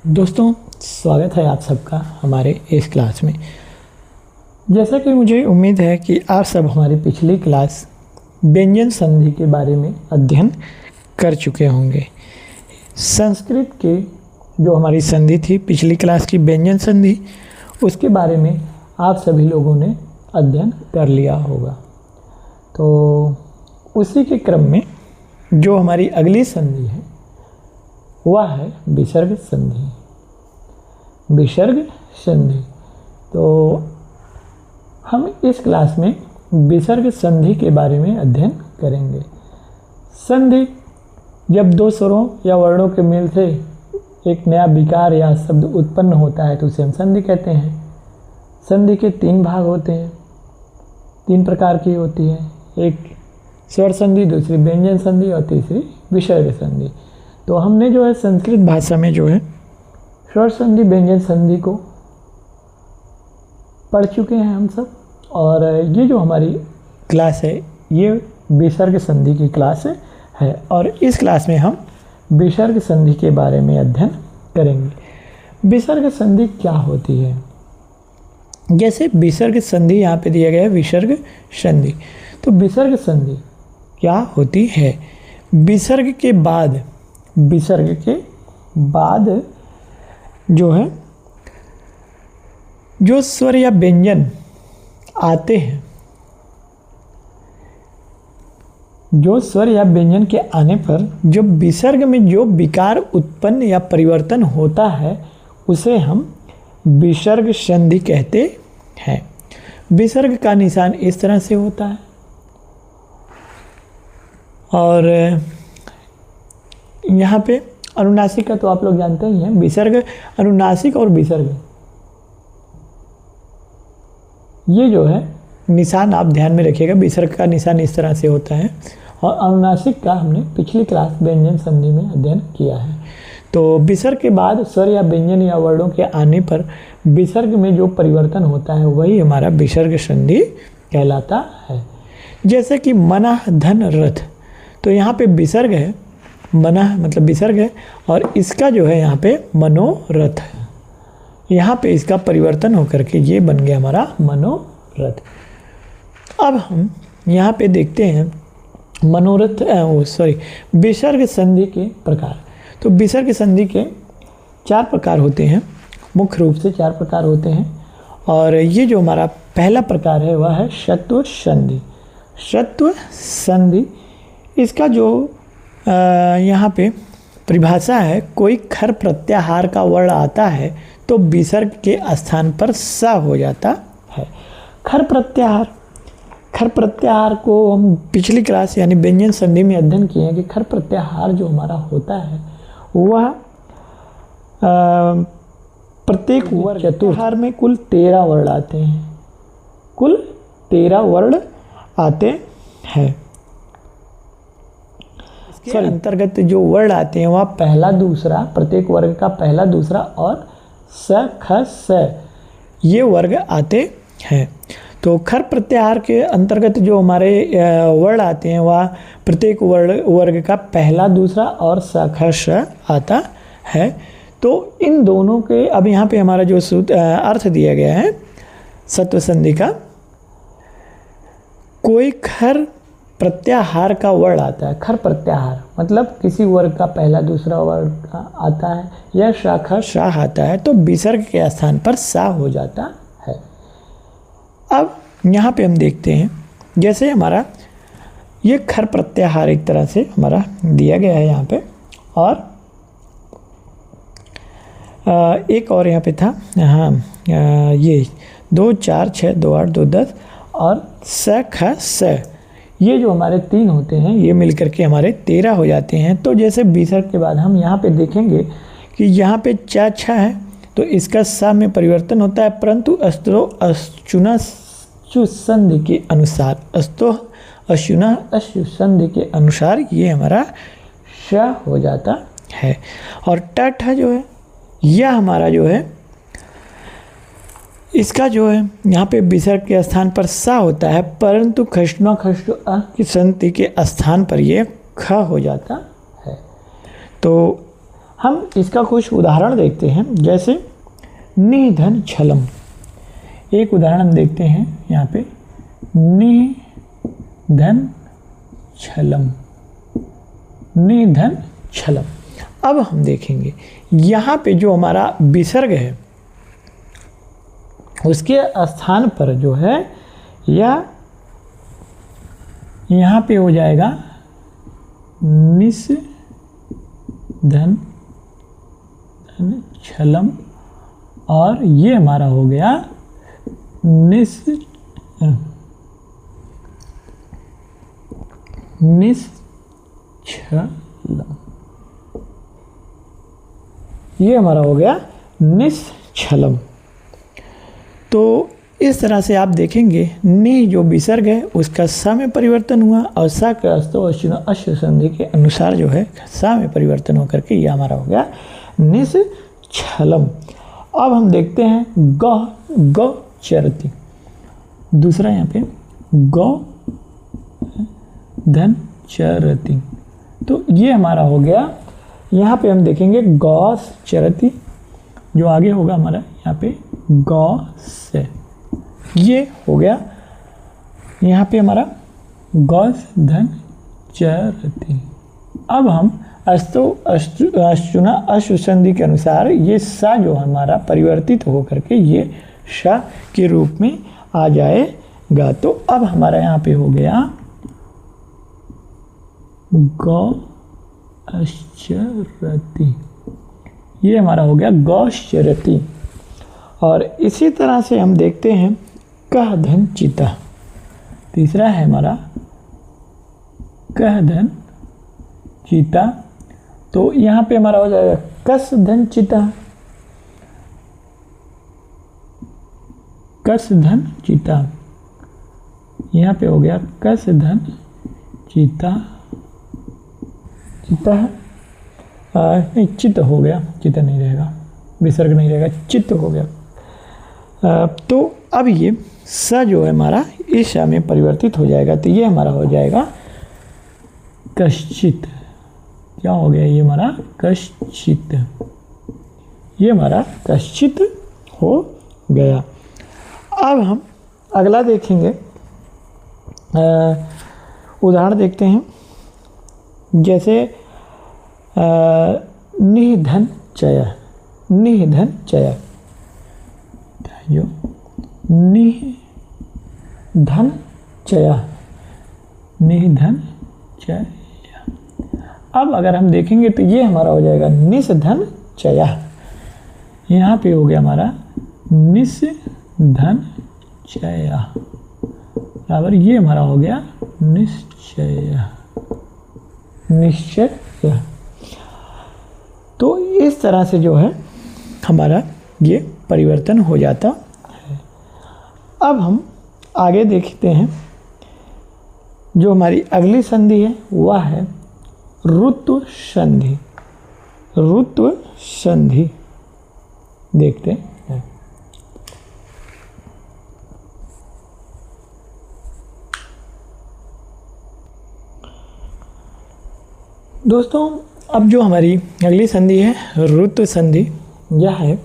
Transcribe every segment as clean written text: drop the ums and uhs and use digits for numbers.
दोस्तों, स्वागत है आप सबका हमारे इस क्लास में। जैसा कि मुझे उम्मीद है कि आप सब हमारी पिछली क्लास व्यंजन संधि के बारे में अध्ययन कर चुके होंगे। संस्कृत के जो हमारी संधि थी पिछली क्लास की व्यंजन संधि, उसके बारे में आप सभी लोगों ने अध्ययन कर लिया होगा। तो उसी के क्रम में जो हमारी अगली संधि है वह है विसर्ग संधि। विसर्ग संधि, तो हम इस क्लास में विसर्ग संधि के बारे में अध्ययन करेंगे। संधि जब दो स्वरों या वर्णों के मेल से एक नया विकार या शब्द उत्पन्न होता है तो उसे हम संधि कहते हैं। संधि के तीन भाग होते हैं, तीन प्रकार की होती है। एक स्वर संधि, दूसरी व्यंजन संधि और तीसरी विसर्ग संधि। तो हमने जो है संस्कृत भाषा में जो है स्वर संधि व्यंजन संधि को पढ़ चुके हैं हम सब, और ये जो हमारी क्लास है ये विसर्ग संधि की क्लास है और इस क्लास में हम विसर्ग संधि के बारे में अध्ययन करेंगे। विसर्ग संधि क्या होती है? जैसे विसर्ग संधि यहाँ पे दिया गया है विसर्ग संधि, तो विसर्ग संधि क्या होती है? विसर्ग के बाद जो है जो स्वर या व्यंजन आते हैं, जो स्वर या व्यंजन के आने पर जो विसर्ग में जो विकार उत्पन्न या परिवर्तन होता है उसे हम विसर्ग संधि कहते हैं। विसर्ग का निशान इस तरह से होता है और यहाँ पे अनुनासिक का तो आप लोग जानते ही हैं। विसर्ग, अनुनासिक और विसर्ग, ये जो है निशान आप ध्यान में रखिएगा। विसर्ग का निशान इस तरह से होता है और अनुनासिक का हमने पिछली क्लास व्यंजन संधि में अध्ययन किया है। तो विसर्ग के बाद स्वर या व्यंजन या वर्णों के आने पर विसर्ग में जो परिवर्तन होता है वही हमारा विसर्ग संधि कहलाता है। जैसे कि मनः धन रथ, तो यहाँ पे विसर्ग है, मनः मतलब विसर्ग है और इसका जो है यहाँ पे मनोरथ है। यहाँ पे इसका परिवर्तन होकर के ये बन गया हमारा मनोरथ। अब हम यहाँ पे देखते हैं विसर्ग संधि के प्रकार। तो विसर्ग संधि के चार प्रकार होते हैं, मुख्य रूप से चार प्रकार होते हैं। और ये जो हमारा पहला प्रकार है वह है षत्व संधि। षत्व संधि, इसका जो यहाँ पे परिभाषा है, कोई खर प्रत्याहार का वर्ण आता है तो विसर्ग के स्थान पर सा हो जाता है। खर प्रत्याहार को हम पिछली क्लास यानी व्यंजन संधि में अध्ययन किए हैं कि खर प्रत्याहार जो हमारा होता है वह प्रत्येक वर्ण चतुर्थाहार में कुल 13 वर्ण आते हैं। कुल 13 वर्ण आते हैं। इसके अंतर्गत जो वर्ण आते हैं वह पहला दूसरा, प्रत्येक वर्ग का पहला दूसरा और स ख स ये वर्ग आते हैं। तो खर प्रत्याहार के अंतर्गत जो हमारे वर्ण आते हैं वह प्रत्येक वर्ग का पहला दूसरा और स ख स आता है। तो इन दोनों के अब यहाँ पे हमारा जो अर्थ दिया गया है षत्व संधि का, कोई खर प्रत्याहार का वर्ण आता है। खर प्रत्याहार मतलब किसी वर्ग का पहला दूसरा वर्ग आता है या शाखा शाह आता है तो विसर्ग के स्थान पर सा हो जाता है। अब यहाँ पे हम देखते हैं, जैसे हमारा ये खर प्रत्याहार एक तरह से हमारा दिया गया है यहाँ पे, और एक और यहाँ पे था, हाँ ये 2 4 6 2 8 2 10 और स ख स, ये जो हमारे 3 होते हैं ये मिलकर के हमारे 13 हो जाते हैं। तो जैसे विसर्ग के बाद हम यहाँ पे देखेंगे कि यहाँ पे च छ है तो इसका सा में परिवर्तन होता है, परंतु अस्तो अश्चुना संधि के अनुसार, अस्तो अश्चुना संधि के अनुसार ये हमारा श हो जाता है। और ट जो है यह हमारा जो है इसका जो है यहाँ पे विसर्ग के स्थान पर सा होता है, परंतु खष्णा खष्ट अ की संधि के स्थान पर ये ख हो जाता है। तो हम इसका कुछ उदाहरण देखते हैं, जैसे निधन छलम। एक उदाहरण हम देखते हैं यहाँ पे, निधन छलम, निधन छलम। अब हम देखेंगे यहाँ पे जो हमारा विसर्ग है उसके स्थान पर जो है या यहाँ पे हो जाएगा निस धन छलम, और ये हमारा हो गया निश्चलम। ये हमारा हो गया निश्चलम। तो इस तरह से आप देखेंगे नि जो विसर्ग है उसका सा में परिवर्तन हुआ और सा का अश्व संधि के अनुसार जो है सा में परिवर्तन होकर के ये हमारा हो गया निश्चलम। अब हम देखते हैं गौ चरती। दूसरा यहाँ पे गौ धन चरती, तो ये हमारा हो गया। यहाँ पे हम देखेंगे गौ चरती, जो आगे होगा हमारा यहाँ पे गौ से, ये हो गया यहाँ पे हमारा गौ धन चरती। अब हम अश्चुना अश्व संधि के अनुसार ये सा जो हमारा परिवर्तित होकर के ये श के रूप में आ जाएगा। तो अब हमारा यहाँ पे हो गया गौश्चरति, ये हमारा हो गया गौश्चरति। और इसी तरह से हम देखते हैं कह धन चिता। तीसरा है हमारा कह धन चिता, तो यहाँ पे हमारा हो जाएगा कस धन चिता, कस धन चिता। यहाँ पे हो गया कस धन चिता, चिता नहीं चित्त हो गया, चित्त नहीं रहेगा, विसर्ग नहीं रहेगा, चित्त हो गया। तो अब ये स जो है हमारा इस श में परिवर्तित हो जाएगा, तो ये हमारा हो जाएगा कश्चित। क्या हो गया ये हमारा कश्चित, ये हमारा कश्चित हो गया। अब हम अगला देखेंगे, उदाहरण देखते हैं, जैसे निधन चय, निधन चय, जो निधन चय, निधन चय। अब अगर हम देखेंगे तो ये हमारा हो जाएगा निषधन चया। यहाँ पे हो गया हमारा निषधन चया बराबर ये हमारा हो गया निश्चय, निश्चय। तो इस तरह से जो है हमारा ये परिवर्तन हो जाता है। अब हम आगे देखते हैं, जो हमारी अगली संधि है वह है ऋतु संधि। ऋतु संधि देखते हैं। दोस्तों अब जो हमारी अगली संधि है ऋतु संधि, यह है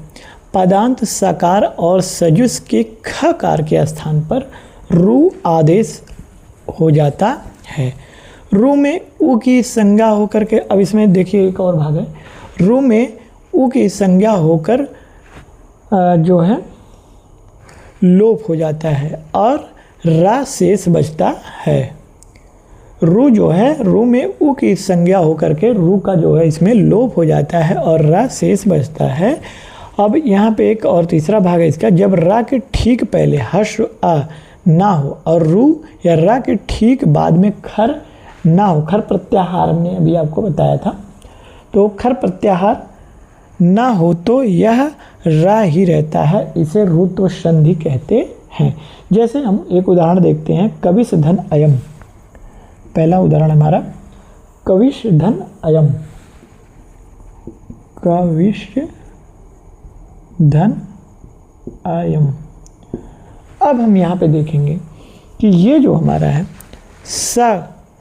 पदांत सकार और सजुस के ख कार के स्थान पर रु आदेश हो जाता है। रु में उ की संज्ञा होकर के, अब इसमें देखिए एक और भाग है, रु में उ की संज्ञा होकर जो है लोप हो जाता है और रा शेष बचता है। रु जो है रु में उ की संज्ञा होकर के रु का जो है इसमें लोप हो जाता है और रा शेष बचता है। अब यहाँ पे एक और तीसरा भाग है इसका, जब रा के ठीक पहले हर्ष आ ना हो और रु या रा के ठीक बाद में खर ना हो, खर प्रत्याहार हमने अभी आपको बताया था, तो खर प्रत्याहार ना हो तो यह रा ही रहता है, इसे ऋतु संधि कहते हैं। जैसे हम एक उदाहरण देखते हैं, कविश धन अयम। पहला उदाहरण हमारा कविश धन अयम, कविश धन अयम। अब हम यहाँ पे देखेंगे कि ये जो हमारा है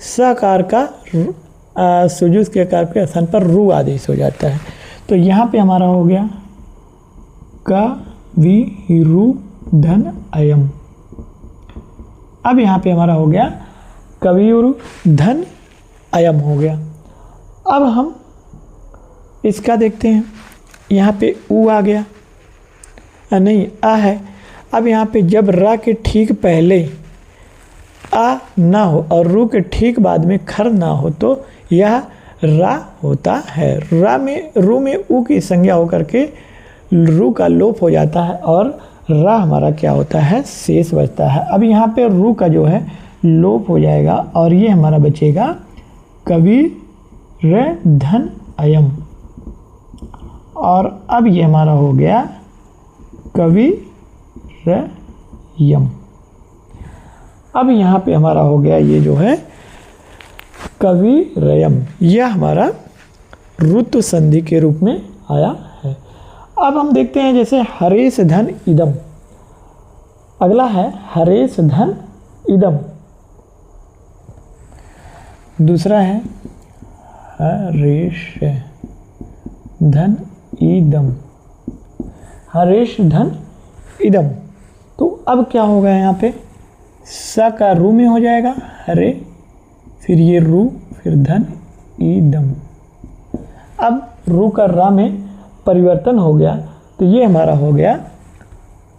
सकार का सुजुस के कार के स्थान पर रु आदेश हो जाता है। तो यहाँ पे हमारा हो गया कविरुधन अयम। अब यहाँ पे हमारा हो गया कविरुधन अयम हो गया। अब हम इसका देखते हैं, यहाँ पे ऊ आ गया, नहीं आ है। अब यहाँ पे जब रा के ठीक पहले आ ना हो और रू के ठीक बाद में खर ना हो तो यह रा होता है। रू में ऊ की संज्ञा होकर के रू का लोप हो जाता है और रा हमारा क्या होता है, शेष बचता है। अब यहाँ पे रू का जो है लोप हो जाएगा और ये हमारा बचेगा कविरुधन अयम। और अब ये हमारा हो गया कविरयम। अब यहाँ पे हमारा हो गया ये जो है कविरयम, यह हमारा ऋतु संधि के रूप में आया है। अब हम देखते हैं जैसे हरेश धन इदम, अगला है हरेश धन इदम, दूसरा है हरेश धन इदम, हरेश धन इदम। तो अब क्या होगा यहाँ पे, स का रू में हो जाएगा हरे, फिर ये रू, फिर धन इदम। अब रू का रा में परिवर्तन हो गया तो ये हमारा हो गया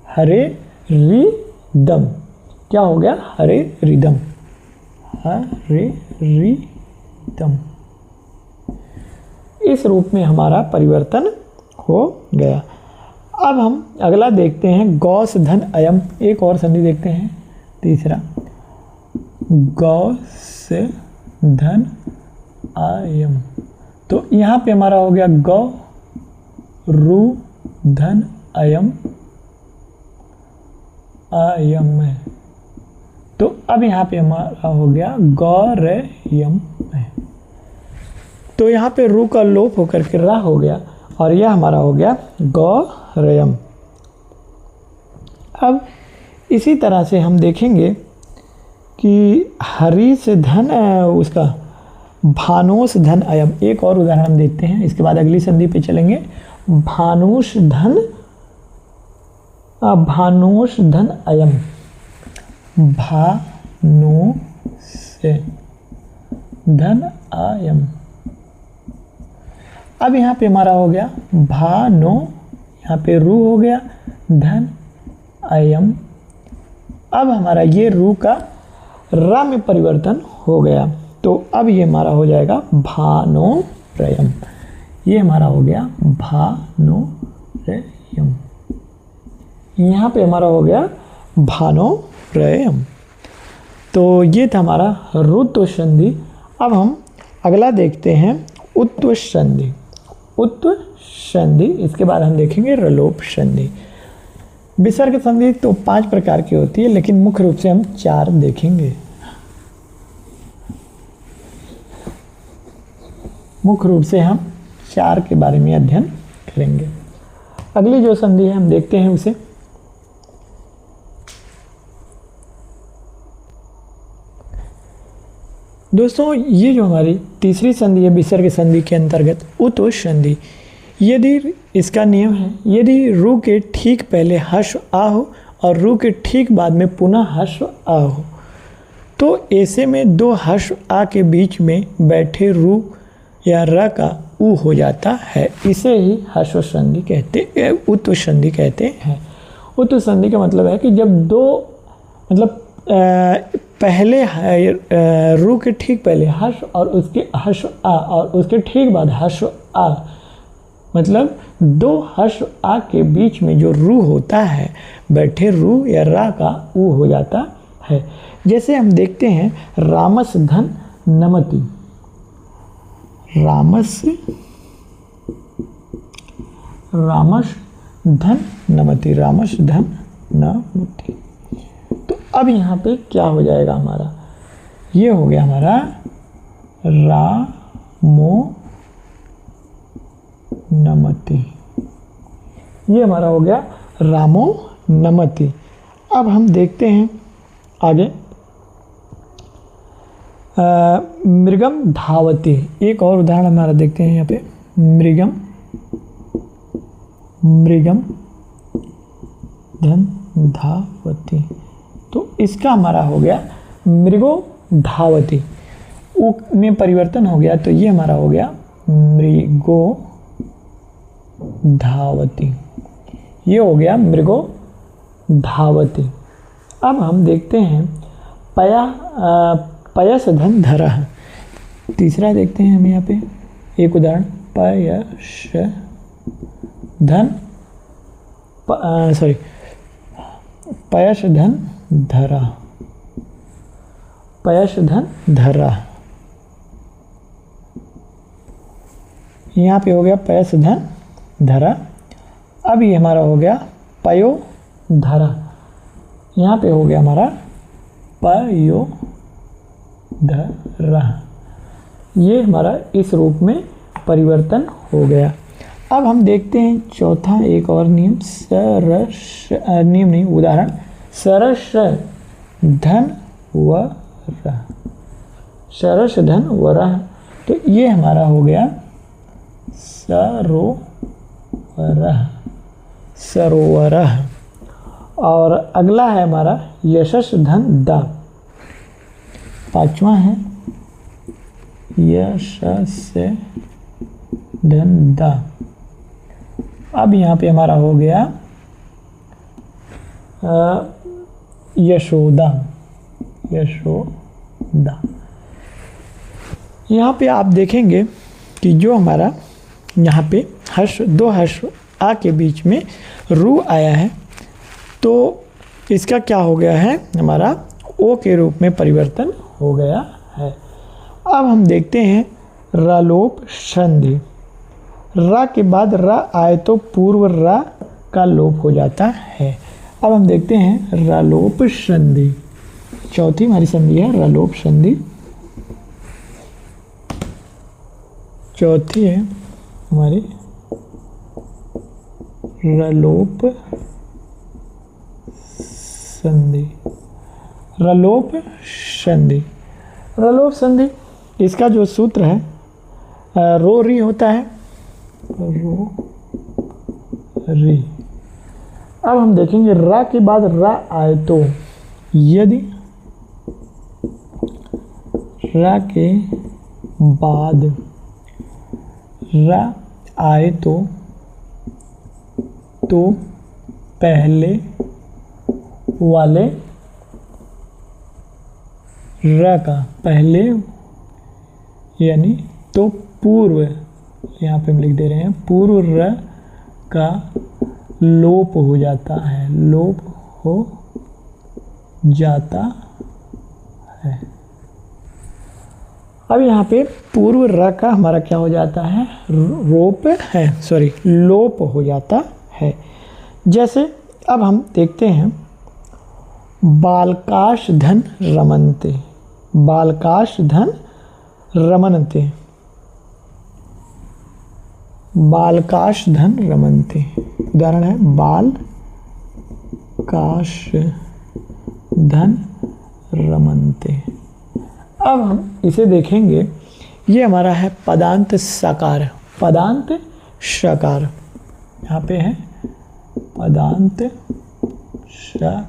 हरे रिदम। क्या हो गया, हरे रिदम, हरे रिदम। इस रूप में हमारा परिवर्तन हो गया। अब हम अगला देखते हैं गौस धन अयम। एक और संधि देखते हैं, तीसरा गौस धन अयम। तो यहाँ पे हमारा हो गया गौ रू धन अयम अयम है। तो अब यहाँ पे हमारा हो गया गौरयम है। तो यहाँ पे रू का लोप होकर के रा हो गया और यह हमारा हो गया गौरयम। अब इसी तरह से हम देखेंगे कि हरि से धन उसका भानुष धन अयम। एक और उदाहरण हम देखते हैं, इसके बाद अगली संधि पे चलेंगे। भानुष धन अयम, भानुष धन अयम। अब यहाँ पे हमारा हो गया भानो, यहाँ पे रू हो गया, धन अयम। अब हमारा ये रू का रा में परिवर्तन हो गया तो अब ये हमारा हो जाएगा भानोरयम। ये हमारा हो गया भानोरयम। यहाँ पे हमारा हो गया भानोरयम। तो ये था हमारा ऋतु संधि। अब हम अगला देखते हैं उत्व संधि। उत्व संधि, इसके बाद हम देखेंगे रलोप संधि। विसर्ग संधि तो 5 प्रकार की होती है, लेकिन मुख्य रूप से हम 4 देखेंगे। मुख्य रूप से हम 4 के बारे में अध्ययन करेंगे। अगली जो संधि है हम देखते हैं उसे। दोस्तों, ये जो हमारी तीसरी संधि है विसर्ग संधि के अंतर्गत उत्व संधि, यदि इसका नियम है, यदि रू के ठीक पहले हश्व आ हो और रू के ठीक बाद में पुनः हश्व आ हो तो ऐसे में 2 हश्व आ के बीच में बैठे रू या र का ऊ हो जाता है। इसे ही हश्व संधि कहते, उत्व संधि कहते हैं। उत्व संधि का मतलब है कि जब 2 मतलब पहले रू के ठीक पहले हश्व और उसके हश्व आ और उसके ठीक बाद हश्व आ, मतलब 2 हश्व आ के बीच में जो रू होता है बैठे रू या रा का ऊ हो जाता है। जैसे हम देखते हैं रामस धन नमति, रामस धन नमति, रामस धन नमति। तो अब यहाँ पे क्या हो जाएगा हमारा, ये हो गया हमारा रामो नमति। ये हमारा हो गया रामो नमति। अब हम देखते हैं आगे मृगम धावती। एक और उदाहरण हमारा देखते हैं यहाँ पे, मृगम मृगम धन धावती। तो इसका हमारा हो गया मृगो धावती, उ में परिवर्तन हो गया, तो ये हमारा हो गया मृगो धावती। ये हो गया मृगो धावती। अब हम देखते हैं पयस धन धरः। तीसरा देखते हैं हम यहाँ पे एक उदाहरण, पयस धन धरः, पयस धन धरः। यहाँ पे हो गया पयस धन धरः। अब ये हमारा हो गया पयो धरः। यहाँ पे हो गया हमारा पयो धरः। ये हमारा इस रूप में परिवर्तन हो गया। अब हम देखते हैं चौथा एक और नियम, उदाहरण, सरस धन वरः। सरस धन वरः, तो ये हमारा हो गया सरोवरः, सरोवरः। और अगला है हमारा यशस धन दा। पांचवा है यशस धन दा। अब यहाँ पे हमारा हो गया यशोदा, यशोदा। यहाँ पे आप देखेंगे कि जो हमारा यहाँ पे हर्ष, दो हर्ष आ के बीच में रू आया है, तो इसका क्या हो गया है, हमारा ओ के रूप में परिवर्तन हो गया है। अब हम देखते हैं रलोप संधि। रा के बाद रा आए तो पूर्व रा का लोप हो जाता है। अब हम देखते हैं रलोप संधि। चौथी हमारी संधि है रलोप संधि। चौथी है हमारी रलोप संधि। रलोप संधि, रलोप संधि, इसका जो सूत्र है रो री होता है, रो री। अब हम देखेंगे रा के बाद रा आए तो, यदि रा के बाद रा आए तो पहले वाले र का, पहले यानी तो पूर्व, यहाँ पे हम लिख दे रहे हैं पूर्व र का लोप हो जाता है, लोप हो जाता है। अब यहाँ पे पूर्व र का हमारा क्या हो जाता है, लोप हो जाता है। जैसे अब हम देखते हैं बालकाश धन रमन्ते, बालकाश धन रमन्ते, बालकाश धन रमन्ते। उदाहरण है बालकाश धन रमन्ते। अब हम इसे देखेंगे, ये हमारा है पदांत सकार, पदांत शकार। यहाँ पे है पदांत शकार,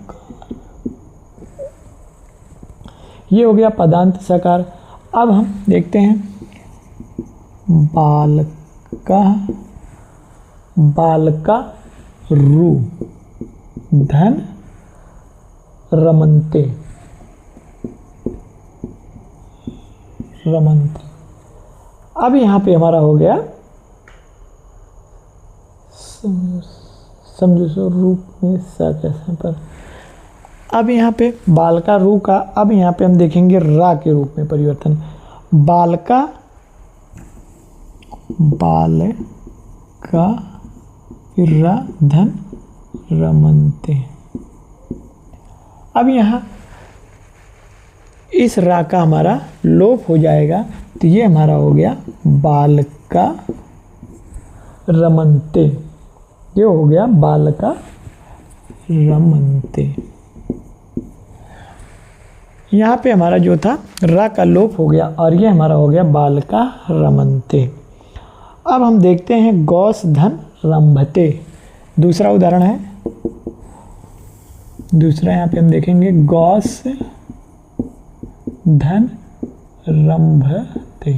ये हो गया पदांत सकार। अब हम देखते हैं बालका, बालका रू धन रमन्ते, रमन्ते। अब यहाँ पे हमारा हो गया समझो सो रूप में सा कैसे पर। अब यहाँ पे बालका रू का, अब यहाँ पे हम देखेंगे रा के रूप में परिवर्तन, बालका, बालका रा धन रमन्ते। अब यहाँ इस रा का हमारा लोप हो जाएगा, तो ये हमारा हो गया बालका रमन्ते, ये हो गया बालका रमन्ते। यहाँ पे हमारा जो था रा का लोप हो गया और ये हमारा हो गया बालका रमन्ते। अब हम देखते हैं गौस धन रंभते। दूसरा उदाहरण है, दूसरा यहाँ पे हम देखेंगे गौस धन रंभते।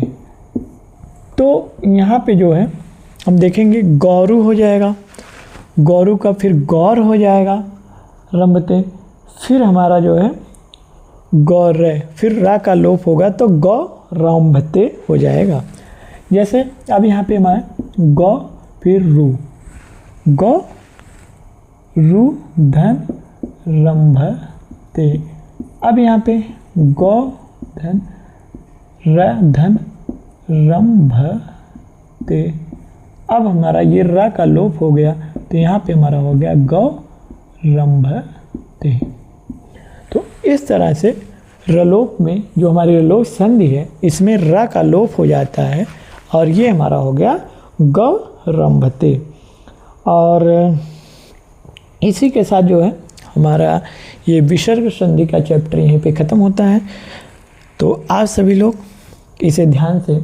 तो यहाँ पे जो है हम देखेंगे गौरू हो जाएगा, गौरू का फिर गौर हो जाएगा, रंभते, फिर हमारा जो है गौर, फिर रा का लोप होगा तो गौ रंभते हो जाएगा। जैसे अब यहाँ पे हमारा गौ फिर रू, गौ रू धन रंभते। अब यहाँ पे गौ धन र धन रंभते। अब हमारा ये र का लोप हो गया तो यहाँ पे हमारा हो गया गौ रंभते। तो इस तरह से रलोप में जो हमारी रलोप संधि है इसमें र का लोप हो जाता है और ये हमारा हो गया गौ रंभते। और इसी के साथ जो है हमारा ये विसर्ग संधि का चैप्टर यहीं पे ख़त्म होता है। तो आप सभी लोग इसे ध्यान से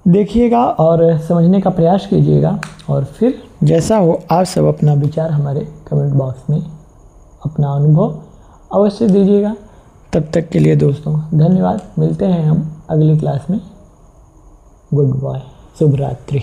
देखिएगा और समझने का प्रयास कीजिएगा, और फिर जैसा हो आप सब अपना विचार हमारे कमेंट बॉक्स में अपना अनुभव अवश्य दीजिएगा। तब तक के लिए दोस्तों धन्यवाद। मिलते हैं हम अगली क्लास में। गुड बाय, शुभ रात्रि।